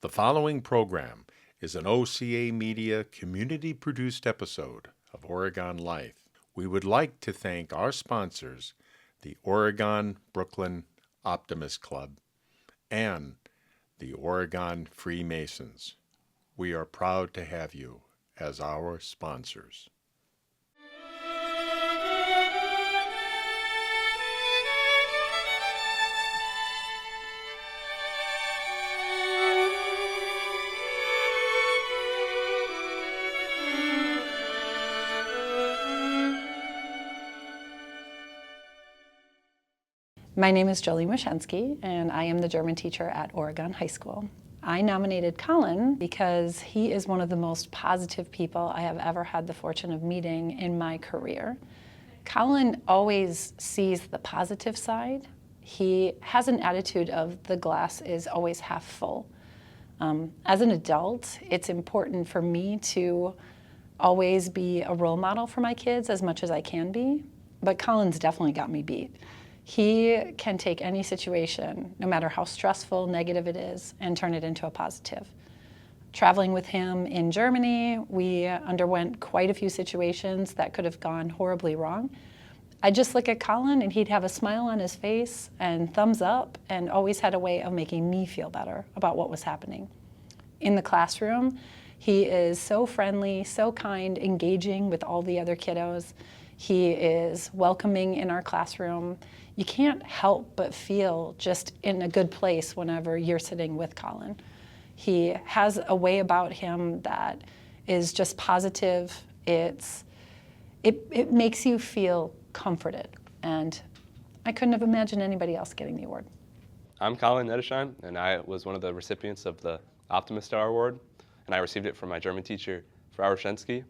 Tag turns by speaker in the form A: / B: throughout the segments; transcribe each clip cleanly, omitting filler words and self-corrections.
A: The following program is an OCAmedia community-produced episode of Oregon Life. We would like to thank our sponsors, the Oregon Brooklyn Optimist Club and the Oregon Freemasons. We are proud to have you as our sponsors.
B: My name is Jolene Wochenske, and I am the German teacher at Oregon High School. I nominated Colin because he is one of the most positive people I have ever had the fortune of meeting in my career. Colin always sees the positive side. He has an attitude of the glass is always half full. As an adult, it's important for me to always be a role model for my kids as much as I can be, but Colin's definitely got me beat. He can take any situation, no matter how stressful, negative it is, and turn it into a positive. Traveling with him in Germany, we underwent quite a few situations that could have gone horribly wrong. I'd just look at Colin and he'd have a smile on his face and thumbs up, and always had a way of making me feel better about what was happening. In the classroom, he is so friendly, so kind, engaging with all the other kiddos. He is welcoming in our classroom. You can't help but feel just in a good place whenever you're sitting with Colin. He has a way about him that is just positive. It makes you feel comforted, and I couldn't have imagined anybody else getting the award.
C: I'm Colin Nettesheim, and I was one of the recipients of the Optimist Star Award, and I received it from my German teacher, Frau Wochenske.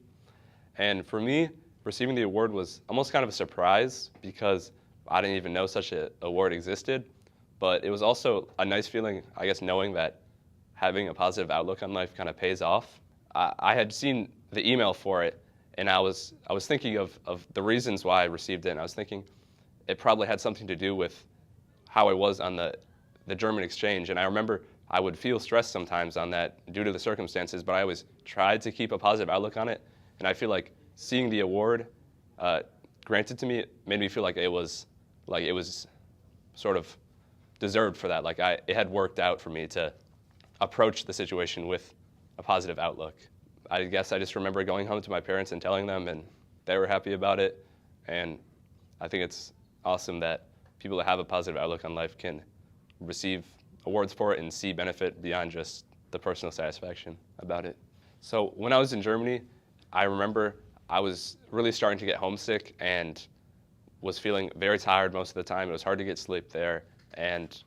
C: And for me, receiving the award was almost kind of a surprise because I didn't even know such an award existed, but it was also a nice feeling, I guess, knowing that having a positive outlook on life kind of pays off. I had seen the email for it, and I was thinking of the reasons why I received it, and I was thinking it probably had something to do with how I was on the German exchange. And I remember I would feel stressed sometimes on that due to the circumstances, but I always tried to keep a positive outlook on it, and I feel like seeing the award granted to me made me feel like it was sort of deserved for that. Like it had worked out for me to approach the situation with a positive outlook. I guess I just remember going home to my parents and telling them, and they were happy about it. And I think it's awesome that people that have a positive outlook on life can receive awards for it and see benefit beyond just the personal satisfaction about it. So when I was in Germany, I remember I was really starting to get homesick and was feeling very tired most of the time. It was hard to get sleep there, and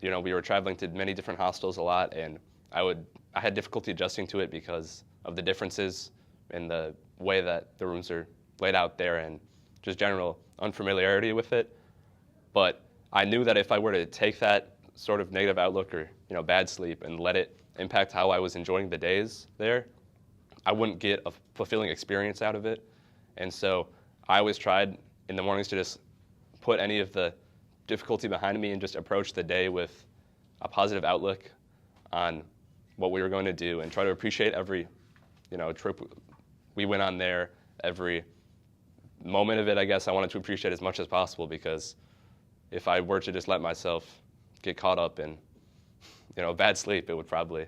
C: we were traveling to many different hostels a lot, and I had difficulty adjusting to it because of the differences in the way that the rooms are laid out there and just general unfamiliarity with it. But I knew that if I were to take that sort of negative outlook or bad sleep and let it impact how I was enjoying the days there, I wouldn't get a fulfilling experience out of it. And so I always tried in the mornings to just put any of the difficulty behind me and just approach the day with a positive outlook on what we were going to do and try to appreciate every trip we went on there, every moment of it. I guess I wanted to appreciate as much as possible, because if I were to just let myself get caught up in bad sleep, it would probably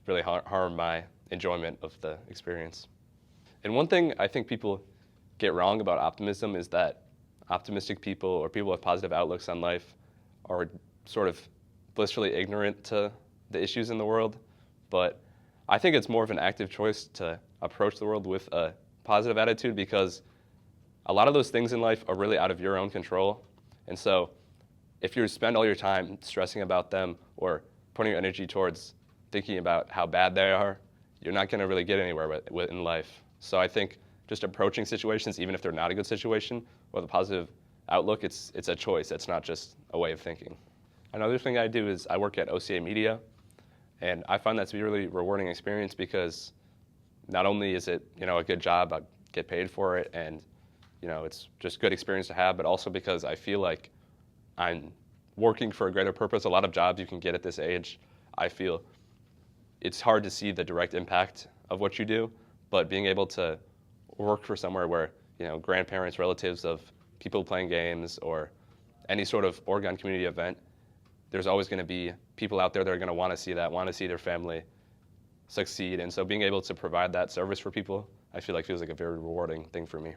C: really harm my enjoyment of the experience. And one thing I think people get wrong about optimism is that optimistic people or people with positive outlooks on life are sort of blissfully ignorant to the issues in the world. But I think it's more of an active choice to approach the world with a positive attitude, because a lot of those things in life are really out of your own control. And so if you spend all your time stressing about them or putting your energy towards thinking about how bad they are, you're not going to really get anywhere in life. So I think just approaching situations, even if they're not a good situation, with a positive outlook, it's a choice. It's not just a way of thinking. Another thing I do is I work at OCAmedia, and I find that to be a really rewarding experience, because not only is it a good job, I get paid for it, and it's just a good experience to have, but also because I feel like I'm working for a greater purpose. A lot of jobs you can get at this age, I feel, it's hard to see the direct impact of what you do, but being able to work for somewhere where, grandparents, relatives of people playing games or any sort of Oregon community event, there's always going to be people out there that are going to want to see that, want to see their family succeed. And so being able to provide that service for people, I feel like feels like a very rewarding thing for me.